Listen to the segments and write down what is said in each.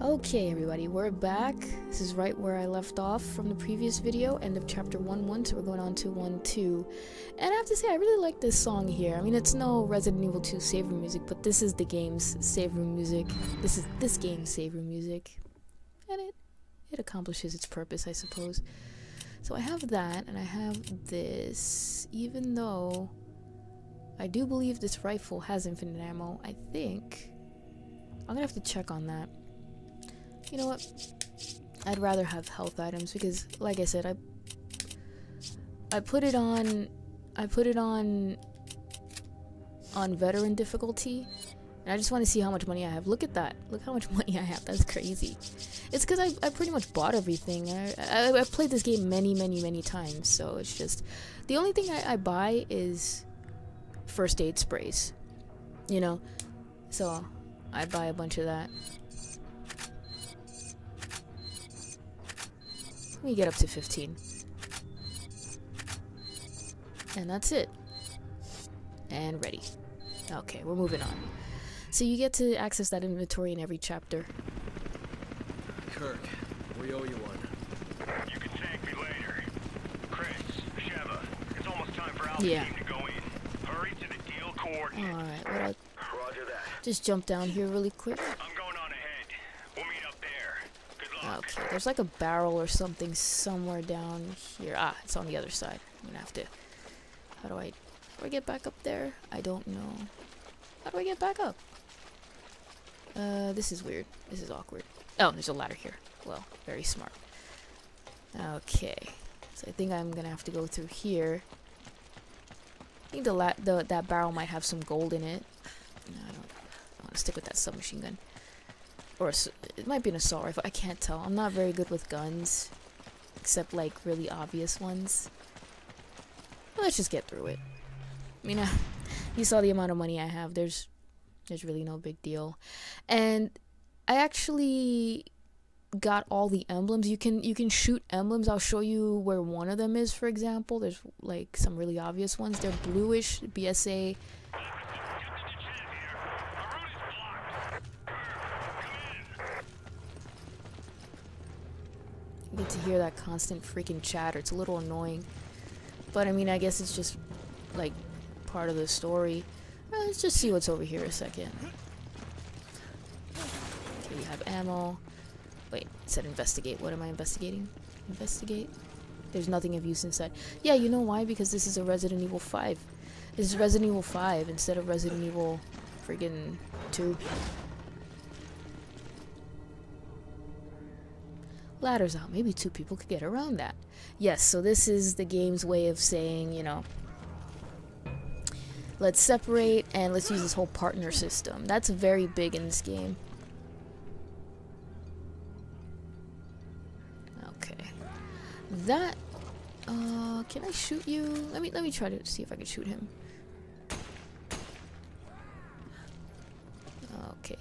Okay, everybody, we're back. This is right where I left off from the previous video, end of chapter 1-1, so we're going on to 1-2. And I have to say, I really like this song here. I mean, it's no Resident Evil 2 save room music, but this is the game's save room music. This is this game's save room music. And it accomplishes its purpose, I suppose. So I have that, and I have this. Even though I do believe this rifle has infinite ammo, I think I'm gonna have to check on that. You know what? I'd rather have health items because, like I said, I put it on veteran difficulty, and I just want to see how much money I have. Look at that! Look how much money I have. That's crazy. It's because I pretty much bought everything. I've played this game many times, so it's just the only thing I buy is first aid sprays. You know, so I buy a bunch of that. Let me get up to 15. And that's it. And ready. Okay, we're moving on. So you get to access that inventory in every chapter. Kirk, we owe you one. You can thank me later. Chris, Sheva, it's almost time for Alpha Yeah. Team to go in. Hurry to the deal coordinates. Alright, what I'll Roger that. just jump down here really quick. I'm going on ahead. We'll meet up there. Good luck. Okay, there's like a barrel or something somewhere down here. Ah, it's on the other side. I'm gonna have to... How do I get back up there? I don't know. How do I get back up? This is weird. This is awkward. Oh, there's a ladder here. Well, very smart. Okay. So I think I'm gonna have to go through here. I think that barrel might have some gold in it. No, I want to stick with that submachine gun. Or it might be an assault rifle. I can't tell. I'm not very good with guns, except like really obvious ones. Well, let's just get through it. I mean, you saw the amount of money I have. There's really no big deal. And I actually got all the emblems. You can shoot emblems. I'll show you where one of them is, for example. There's like some really obvious ones. They're bluish, BSA. You get to hear that constant freaking chatter. It's a little annoying. But I mean, I guess it's just like part of the story. Let's just see what's over here a second. Okay, you have ammo. Wait, it said investigate. What am I investigating? Investigate? There's nothing of use inside. Yeah, you know why? Because this is a Resident Evil 5. This is Resident Evil 5 instead of Resident Evil friggin' 2. Ladders out. Maybe 2 people could get around that. Yes, so this is the game's way of saying, you know, let's separate and let's use this whole partner system. That's very big in this game. Okay. That can I shoot you? Let me try to see if I can shoot him. Okay.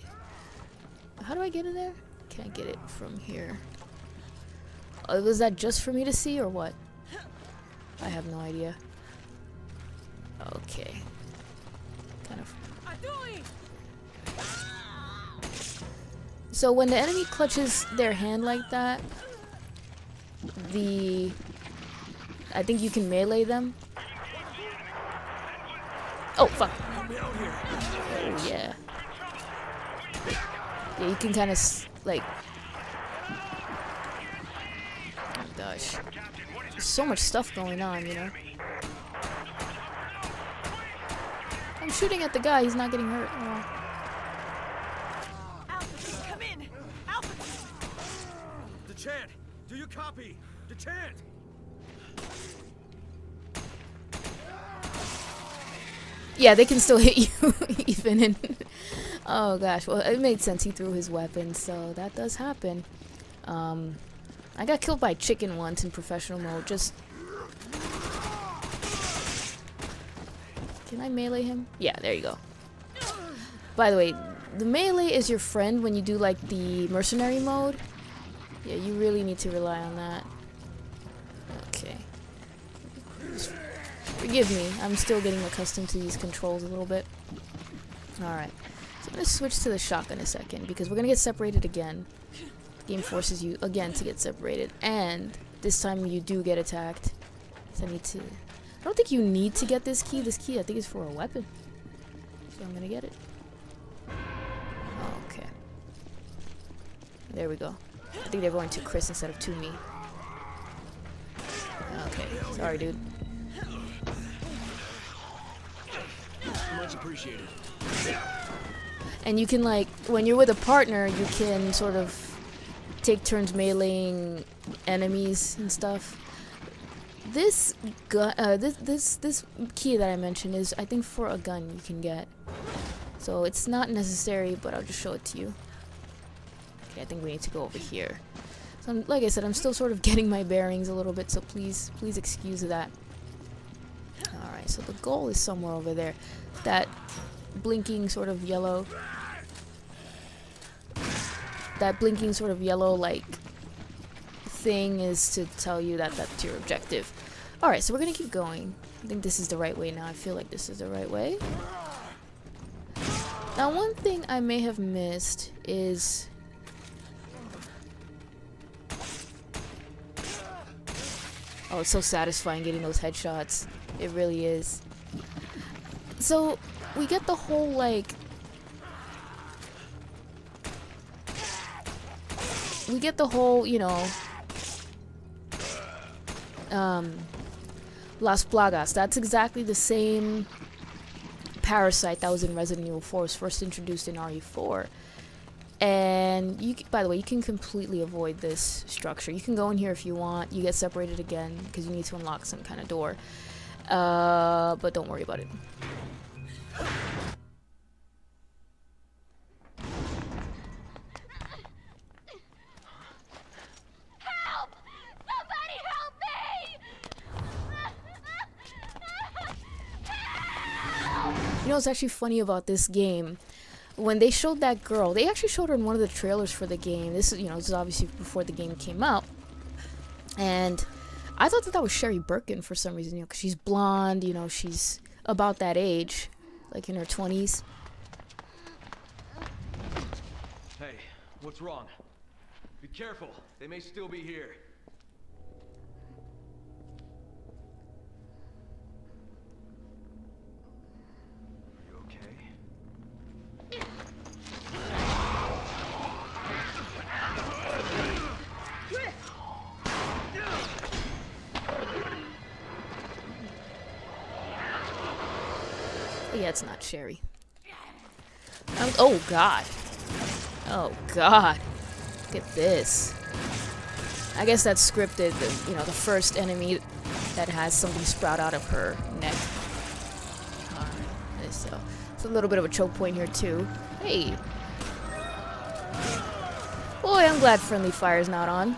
How do I get in there? Can I get it from here? Was that just for me to see or what? I have no idea. Okay. Kind of. So when the enemy clutches their hand like that, I think you can melee them. Oh fuck. Oh yeah. Yeah, you can kind of like. Oh gosh. There's so much stuff going on, you know. I'm shooting at the guy, he's not getting hurt. Oh. Alpha, come in! Alpha! Dechant, do you copy? Dechant! Yeah, they can still hit you, even. And oh gosh, well, it made sense. He threw his weapon, so that does happen. I got killed by a chicken once in professional mode. Just can I melee him? Yeah, there you go. By the way, the melee is your friend when you do like the mercenary mode. Yeah, you really need to rely on that. Okay. Forgive me, I'm still getting accustomed to these controls a little bit. Alright. So I'm gonna switch to the shotgun in a second because we're gonna get separated again. The game forces you again to get separated, and this time you do get attacked. So I need to. I don't think you need to get this key. This key, I think, is for a weapon. So I'm gonna get it. Okay. There we go. I think they're going to Chris instead of to me. Okay. Sorry, dude. Much appreciated. And you can, like, when you're with a partner, you can sort of take turns meleeing enemies and stuff. This gun, this key that I mentioned is, I think, for a gun you can get. So it's not necessary, but I'll just show it to you. Okay, I think we need to go over here. So like I said, I'm still sort of getting my bearings a little bit, so please excuse that. Alright, so the goal is somewhere over there. That blinking sort of yellow... That blinking sort of yellow, like, thing is to tell you that that's your objective. Alright, so we're gonna keep going. I think this is the right way now. I feel like this is the right way. Now, one thing I may have missed is... Oh, it's so satisfying getting those headshots. It really is. So, we get the whole, like... We get the whole, you know... Las Plagas. That's exactly the same parasite that was in Resident Evil 4. It was first introduced in RE4. And, you, by the way, you can completely avoid this structure. You can go in here if you want. You get separated again because you need to unlock some kind of door. But don't worry about it. Help! Somebody help me! You know what's actually funny about this game? When they showed that girl, they actually showed her in one of the trailers for the game. This is, you know, this is obviously before the game came out. And I thought that that was Sherry Birkin for some reason, you know, because she's blonde, you know, she's about that age, like in her 20s. Hey, what's wrong? Be careful. They may still be here. You okay? Yeah, it's not Sherry. Oh god. Oh god. Look at this. I guess that's scripted. You know, the first enemy that has something sprout out of her neck. Alright, so it's a little bit of a choke point here too. Hey. Boy, I'm glad friendly fire's not on.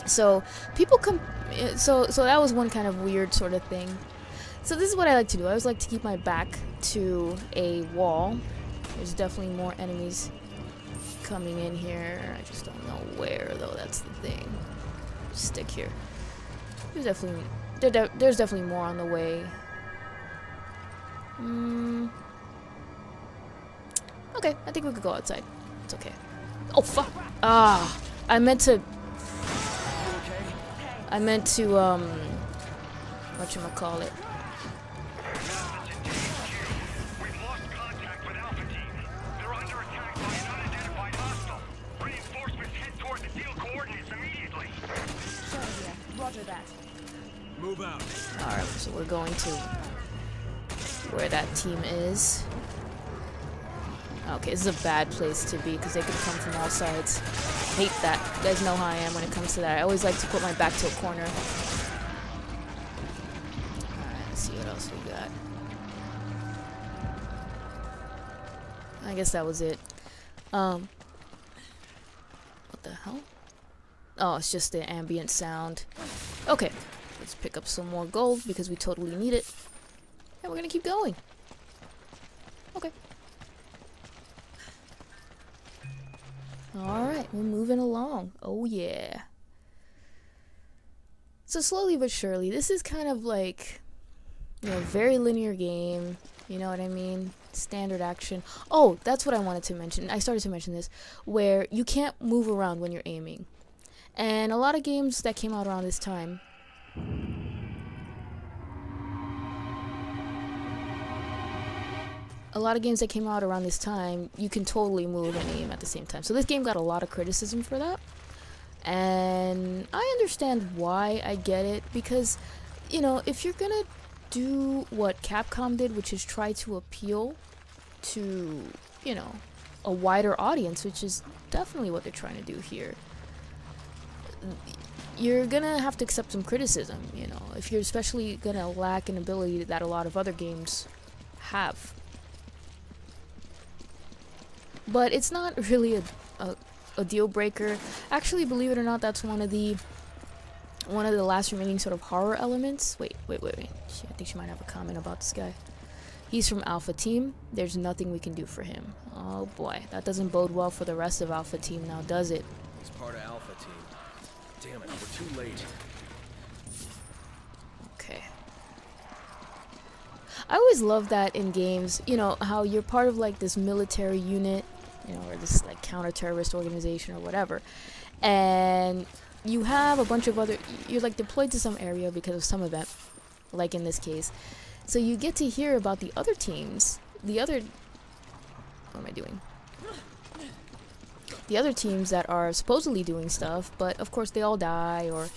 So people come. So that was one kind of weird sort of thing. So this is what I like to do. I always like to keep my back to a wall. There's definitely more enemies coming in here. I just don't know where, though. That's the thing. Just stick here. There's definitely there's definitely more on the way. Okay, I think we could go outside. It's okay. Oh fuck! Ah, I meant to whatchamacallit. We've lost contact with Alpha Team. They're under attack by an unidentified hostile. Reinforcements head toward the field coordinates immediately. Roger that. Move out. Alright, so we're going to where that team is. Okay, this is a bad place to be because they could come from all sides. Hate that. You guys know how I am when it comes to that. I always like to put my back to a corner. Alright, let's see what else we got. I guess that was it. What the hell? Oh, it's just the ambient sound. Okay, let's pick up some more gold because we totally need it. And we're gonna keep going. Okay. Alright, we're moving along. Oh yeah. So slowly but surely, this is kind of like, you know, very linear game. You know what I mean? Standard action. Oh, that's what I wanted to mention. I started to mention this, where you can't move around when you're aiming. And a lot of games that came out around this time, you can totally move and aim at the same time. So this game got a lot of criticism for that. And I understand why. I get it, because, you know, if you're gonna do what Capcom did, which is try to appeal to, you know, a wider audience, which is definitely what they're trying to do here, you're gonna have to accept some criticism, you know, if you're especially gonna lack an ability that a lot of other games have. But it's not really a deal breaker. Actually, believe it or not, that's one of the last remaining sort of horror elements. Wait. I think she might have a comment about this guy. He's from Alpha Team. There's nothing we can do for him. Oh boy, that doesn't bode well for the rest of Alpha Team now, does it? He's part of Alpha Team. Damn it, we're too late. Okay. I always love that in games, you know, how you're part of like this military unit, you know, or this like counter-terrorist organization or whatever, and you have a bunch of other, you're like deployed to some area because of some event, like in this case. So you get to hear about the other teams, what am I doing? The other teams that are supposedly doing stuff, but of course they all die, or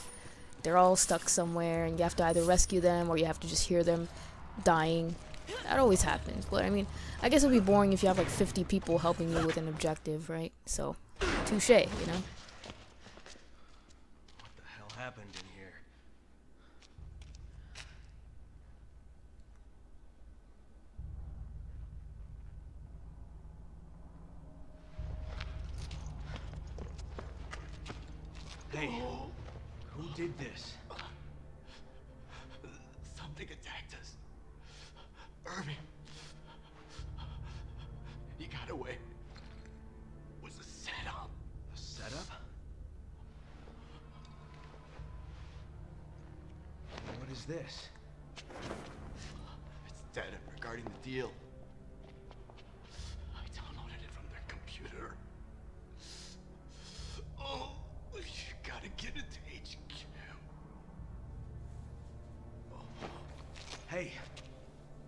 they're all stuck somewhere, and you have to either rescue them or you have to just hear them dying. That always happens. But I mean, I guess it'd be boring if you have like 50 people helping you with an objective, right? So, touche, you know? What the hell happened in here? Hey, who did this? Something attacked us. Irving. He got away. It was a setup. A setup? What is this? It's data regarding the deal. I downloaded it from their computer. Oh, you gotta get it to HQ.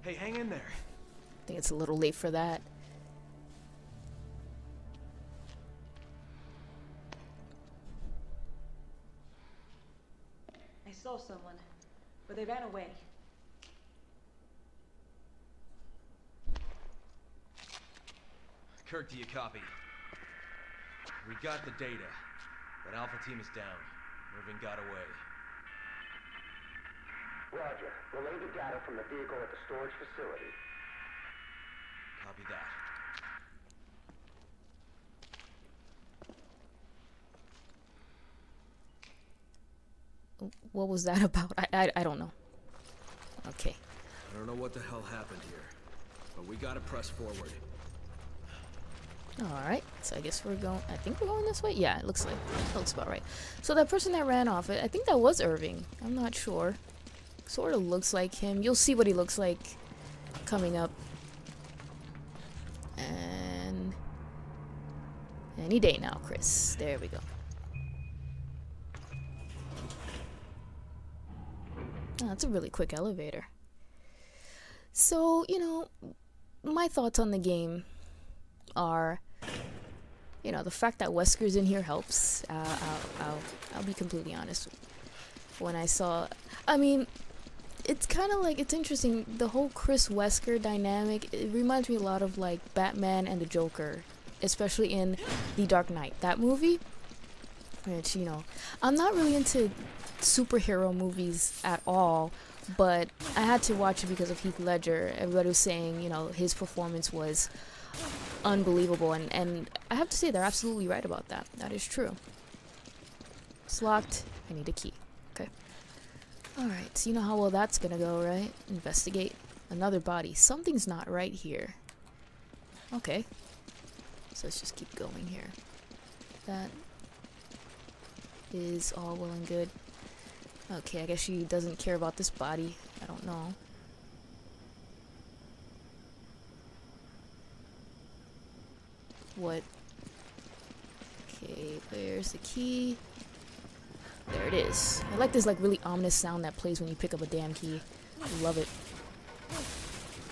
Hey, hang in there. I think it's a little late for that. I saw someone, but they ran away. Kirk, do you copy? We got the data, but Alpha Team is down. Irving got away. Roger. Relay the data from the vehicle at the storage facility. Copy that. What was that about? I don't know. Okay. I don't know what the hell happened here, but we gotta press forward. Alright, so I guess we're going, I think we're going this way? Yeah, it looks about right. So that person that ran off, I think that was Irving. I'm not sure. Sort of looks like him. You'll see what he looks like coming up. And any day now, Chris. There we go. Oh, that's a really quick elevator. So, you know, my thoughts on the game are, you know, the fact that Wesker's in here helps. I'll be completely honest. When I saw, I mean, it's kind of like, it's interesting, the whole Chris Wesker dynamic, it reminds me a lot of like Batman and the Joker, especially in The Dark Knight, that movie, which, you know, I'm not really into superhero movies at all, but I had to watch it because of Heath Ledger. Everybody was saying, you know, his performance was unbelievable, and I have to say they're absolutely right about that. That is true. It's locked. I need a key. Okay. Alright, so you know how well that's gonna go, right? Investigate another body. Something's not right here. Okay. So let's just keep going here. That is all well and good. Okay, I guess she doesn't care about this body. I don't know. what? Okay, where's the key? There it is. I like this like really ominous sound that plays when you pick up a damn key. I love it.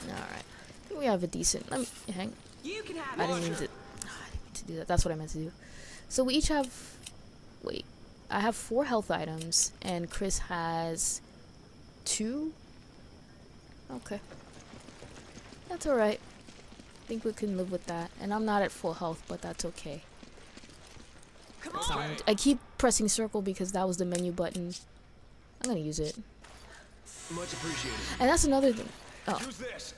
Alright. I think we have a decent... Let me... hang. You can have I didn't mean to... I didn't mean to do that. That's what I meant to do. So we each have... Wait. I have 4 health items, and Chris has 2? Okay. That's alright. I think we can live with that. And I'm not at full health, but that's okay. Come on. I keep pressing circle because that was the menu button. I'm gonna use it. Much appreciated. And that's another thing. Oh, Use this.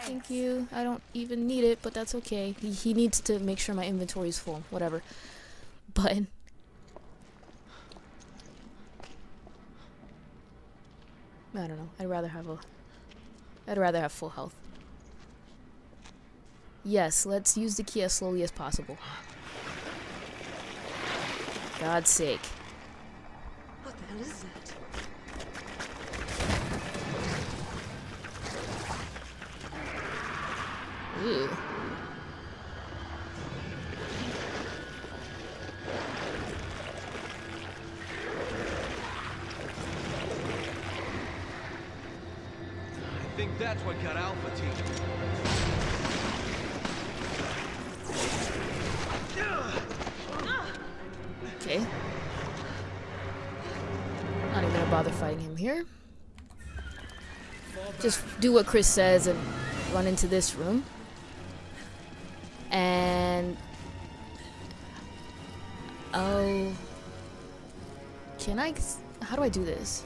thank you. I don't even need it, but that's okay. He needs to make sure my inventory is full. Whatever. But... I don't know. I'd rather have full health. Yes, let's use the key as slowly as possible. God's sake. What the hell is that? Ew. I think that's what got Alpha Team. Okay. Not even gonna bother fighting him here. Just do what Chris says and run into this room. And... oh... Can I... how do I do this?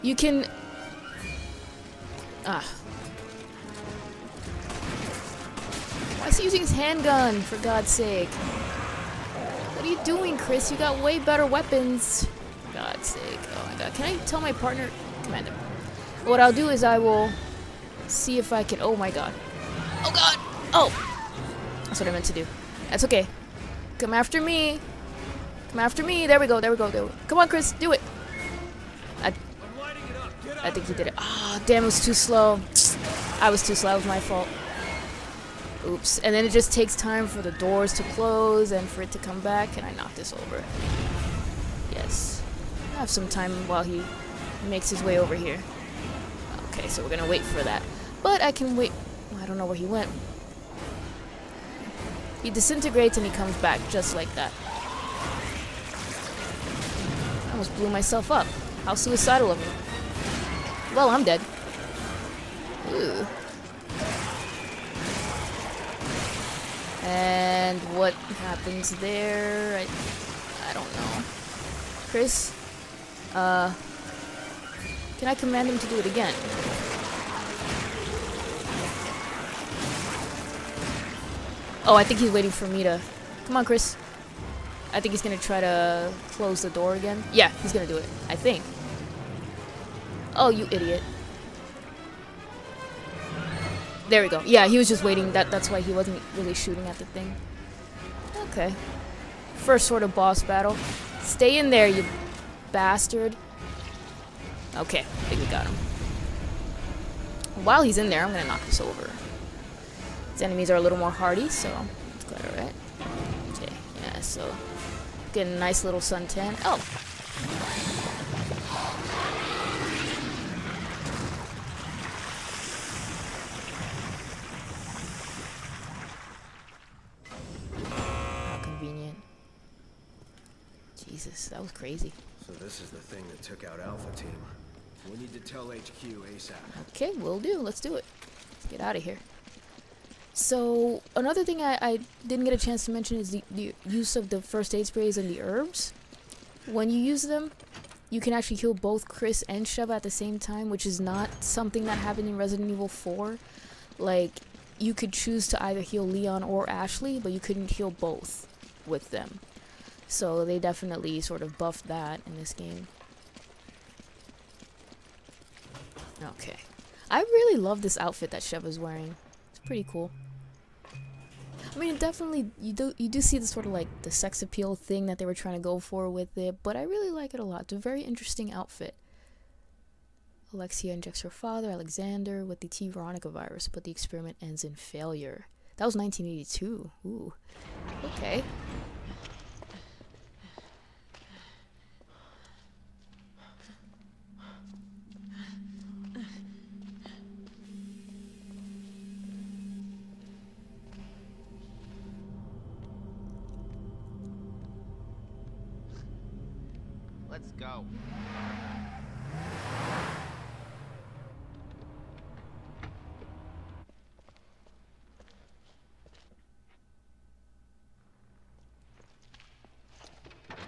You can... Why is he using his handgun, for God's sake? What are you doing, Chris? You got way better weapons. For God's sake. Oh my god. Can I tell my partner? Command him. What I'll do is I will see if I can... oh my god. Oh god! Oh! That's what I meant to do. That's okay. Come after me. Come after me. There we go. There we go. There we go. Come on, Chris. Do it. I think he did it. Ah, damn, it was too slow. I was too slow. It was my fault. Oops. And then it just takes time for the doors to close and for it to come back. And I knocked this over. Yes. I have some time while he makes his way over here. Okay, so we're going to wait for that. But I can wait. I don't know where he went. He disintegrates and he comes back just like that. I almost blew myself up. How suicidal of me. Well, I'm dead. Ooh. And what happens there? I don't know. Chris? Can I command him to do it again? Oh, I think he's waiting for me to... come on, Chris. I think he's gonna try to close the door again. Yeah, he's gonna do it. I think. Oh, you idiot. There we go. Yeah, he was just waiting. That's why he wasn't really shooting at the thing. Okay. First sort of boss battle. Stay in there, you bastard. Okay, I think we got him. While he's in there, I'm gonna knock this over. His enemies are a little more hardy, so it's quite alright. Okay, yeah, so get a nice little suntan. Oh! Jesus, that was crazy. So this is the thing that took out Alpha Team. We need to tell HQ ASAP. Okay, will do. Let's do it. Let's get out of here. So, another thing I didn't get a chance to mention is the use of the first aid sprays and the herbs. When you use them, you can actually heal both Chris and Sheva at the same time, which is not something that happened in Resident Evil 4. Like, you could choose to either heal Leon or Ashley, but you couldn't heal both with them. So they definitely sort of buffed that in this game. Okay. I really love this outfit that Sheva's wearing. It's pretty cool. I mean, it definitely, you do see the sort of like the sex appeal thing that they were trying to go for with it, but I really like it a lot. It's a very interesting outfit. Alexia injects her father, Alexander, with the T. Veronica virus, but the experiment ends in failure. That was 1982. Ooh. Okay. Let's go.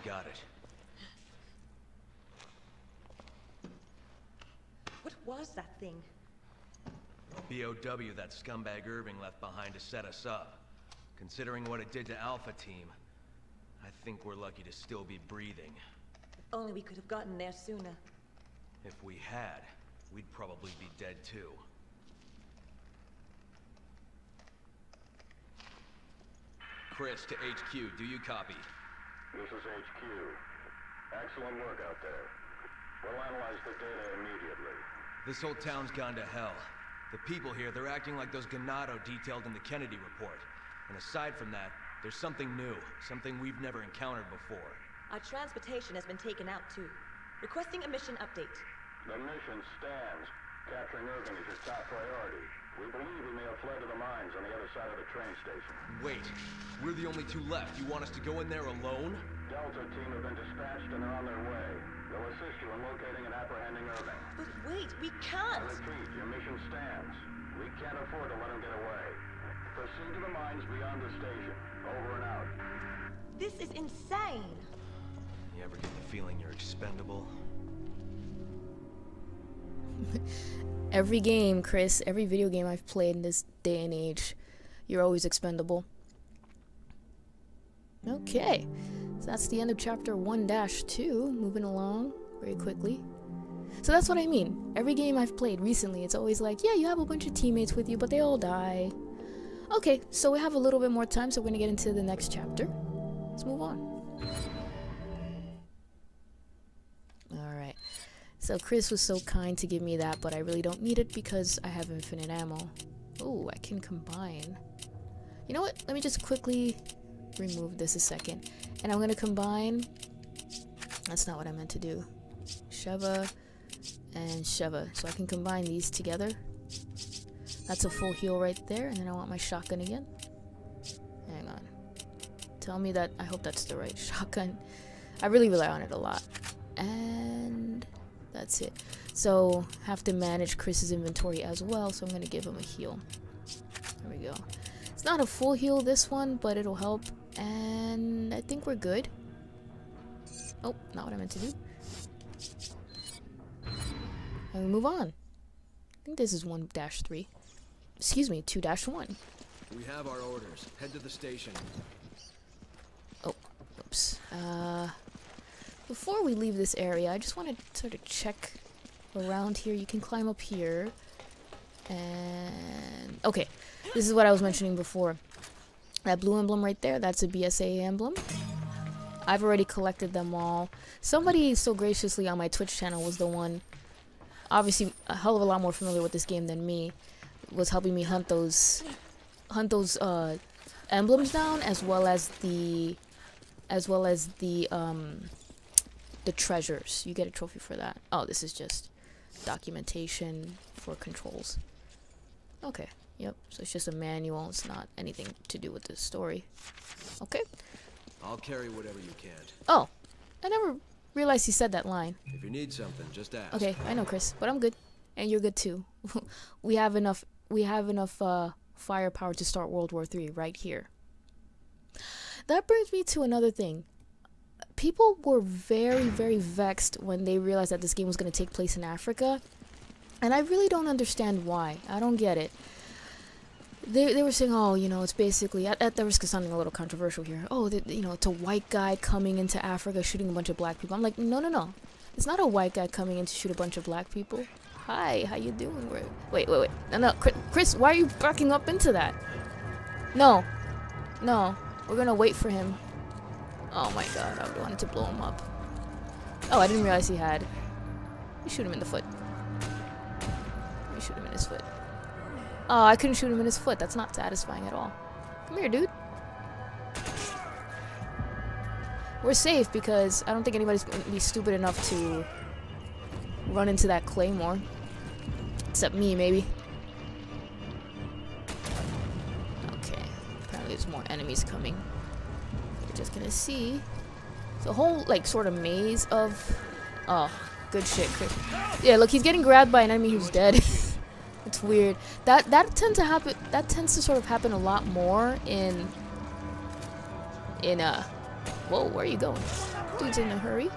Got it. What was that thing? BOW that scumbag Irving left behind to set us up. Considering what it did to Alpha Team, I think we're lucky to still be breathing. If only we could have gotten there sooner. If we had, we'd probably be dead too. Chris to HQ, do you copy? This is HQ. Excellent work out there. We'll analyze the data immediately. This whole town's gone to hell. The people here, they're acting like those Ganado detailed in the Kennedy report. And aside from that, there's something new, something we've never encountered before. Our transportation has been taken out too. Requesting a mission update. The mission stands. Capturing Irving is your top priority. We believe he may have fled to the mines on the other side of the train station. Wait, we're the only two left. You want us to go in there alone? Delta team have been dispatched and are on their way. They'll assist you in locating and apprehending Irving. But wait, we I can't! repeat, your mission stands. We can't afford to let him get away. Proceed to the mines beyond the station. Over and out. This is insane! You ever get the feeling you're expendable? Every game, Chris, every video game I've played in this day and age, you're always expendable. Okay, so that's the end of chapter 1-2, moving along very quickly. So that's what I mean. Every game I've played recently, it's always like, yeah, you have a bunch of teammates with you, but they all die. Okay, so we have a little bit more time, so we're gonna get into the next chapter. Let's move on. Alright. So Chris was so kind to give me that, but I really don't need it because I have infinite ammo. Oh, I can combine. You know what? Let me just quickly remove this a second. And I'm going to combine... That's not what I meant to do. Sheva and Sheva. So I can combine these together. That's a full heal right there. And then I want my shotgun again. Hang on. Tell me that... I hope that's the right shotgun. I really rely on it a lot. And... that's it. So, have to manage Chris's inventory as well, so I'm going to give him a heal. There we go. It's not a full heal, this one, but it'll help. And I think we're good. Oh, not what I meant to do. And we move on. I think this is 1-3. Excuse me, 2-1. We have our orders. Head to the station. Oh, oops. Before we leave this area, I just want to sort of check around here. You can climb up here. And... okay, this is what I was mentioning before. That blue emblem right there, that's a BSA emblem. I've already collected them all. Somebody so graciously on my Twitch channel was the one, obviously a hell of a lot more familiar with this game than me, was helping me hunt those emblems down, as well as the treasures. You get a trophy for that. Oh, this is just documentation for controls. Okay, yep, so it's just a manual. It's not anything to do with the story. Okay. I'll carry whatever you can't. Oh, I never realized he said that line. If you need something, just ask. Okay, I know, Chris, but I'm good. And you're good too. we have enough firepower to start World War III right here. That brings me to another thing. People were very, very vexed when they realized that this game was going to take place in Africa. And I really don't understand why. I don't get it. They were saying, oh, you know, it's basically, at the risk of sounding a little controversial here, oh, you know, it's a white guy coming into Africa shooting a bunch of black people. I'm like, no, no, no. It's not a white guy coming in to shoot a bunch of black people. Hi, how you doing? Wait. No, Chris, why are you backing up into that? No. No. We're gonna wait for him. Oh my god, I wanted to blow him up. Oh, I didn't realize he had. We shoot him in the foot. We shoot him in his foot. Oh, I couldn't shoot him in his foot. That's not satisfying at all. Come here, dude. We're safe because I don't think anybody's going to be stupid enough to run into that claymore. Except me, maybe. Okay. Apparently there's more enemies coming. We're just gonna see. It's a whole, like, sort of maze of... Oh, good shit, Chris. Yeah, look, he's getting grabbed by an enemy who's dead. It's weird. That tends to happen. That tends to sort of happen a lot more in Whoa, where are you going? Dude's in a hurry.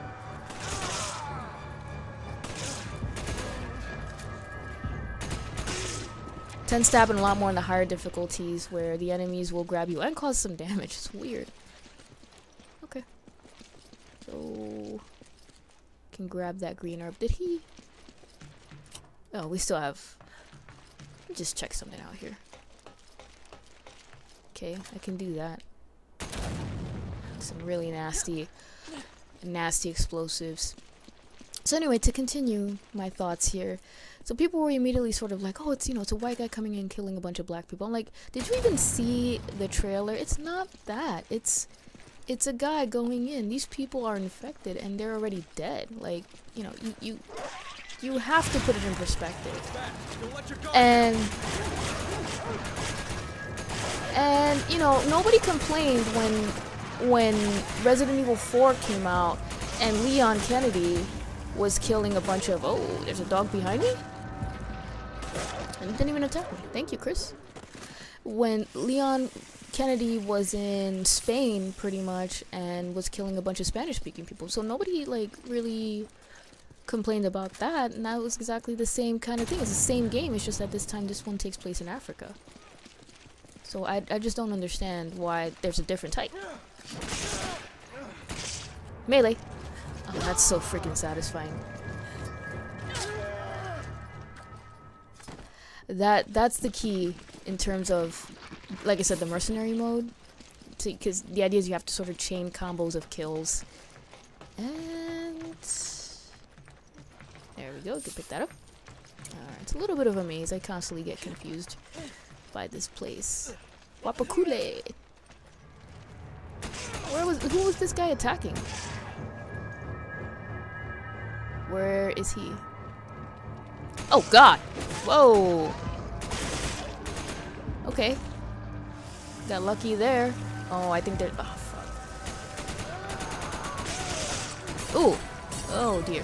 Tends to happen a lot more in the higher difficulties where the enemies will grab you and cause some damage. It's weird. Okay. So can grab that green herb. Did he? Oh, we still have. Let me just check something out here. Okay, I can do that. Some really nasty explosives. So anyway, to continue my thoughts here. So people were immediately sort of like, oh, it's, you know, it's a white guy coming in killing a bunch of black people. I'm like, did you even see the trailer? It's not that. It's a guy going in. These people are infected and they're already dead. Like, you know, you have to put it in perspective. And you know, nobody complained when Resident Evil 4 came out and Leon Kennedy was killing a bunch of... Oh, there's a dog behind me? And he didn't even attack me. Thank you, Chris. When Leon Kennedy was in Spain, pretty much, and was killing a bunch of Spanish-speaking people. So nobody, like, really complained about that, and that was exactly the same kind of thing. It's the same game, it's just that this time this one takes place in Africa. So I just don't understand why there's a different type. Melee. Oh, that's so freaking satisfying. That's the key in terms of, like I said, the mercenary mode. Because the idea is you have to sort of chain combos of kills. And there we go. You can pick that up. Alright, it's a little bit of a maze. I constantly get confused by this place. Wapakule. Who was this guy attacking? Where is he? Oh god! Whoa! Okay. Got lucky there. Oh, I think they're... Oh, fuck. Ooh! Oh dear.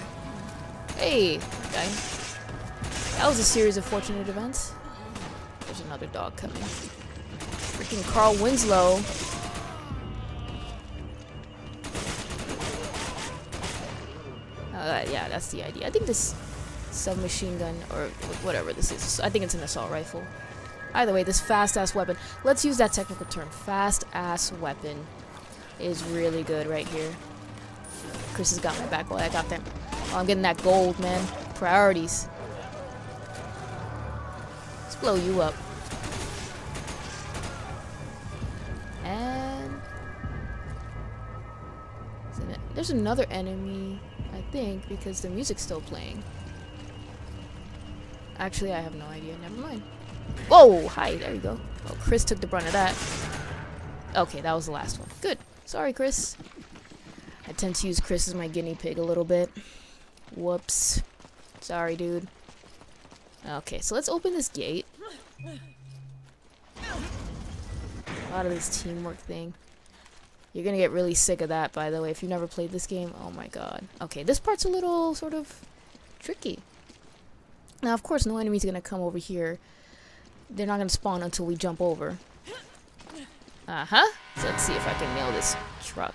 Hey! Okay. That was a series of fortunate events. There's another dog coming. Freaking Carl Winslow. Yeah, that's the idea. I think this submachine gun, or whatever this is, I think it's an assault rifle. Either way, this fast-ass weapon. Let's use that technical term. Fast-ass weapon is really good right here. Chris has got my back while I got them. Oh, I'm getting that gold, man. Priorities. Let's blow you up. And there's another enemy, I think, because the music's still playing. Actually, I have no idea. Never mind. Whoa! Hi, there you go. Oh, Chris took the brunt of that. Okay, that was the last one. Good. Sorry, Chris. I tend to use Chris as my guinea pig a little bit. Whoops. Sorry, dude. Okay, so let's open this gate. A lot of this teamwork thing. You're gonna get really sick of that, by the way, if you've never played this game. Oh my god. Okay, this part's a little sort of tricky. Now, of course, no enemy's gonna come over here. They're not gonna spawn until we jump over. Uh-huh. So let's see if I can nail this truck.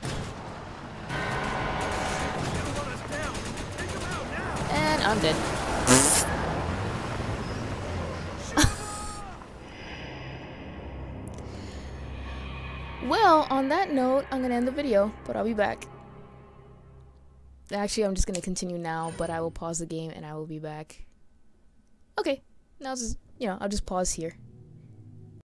And I'm dead. Well, on that note, I'm gonna end the video, but I'll be back. Actually, I'm just gonna continue now, but I will pause the game and I will be back. Okay, now just, you know, I'll just pause here.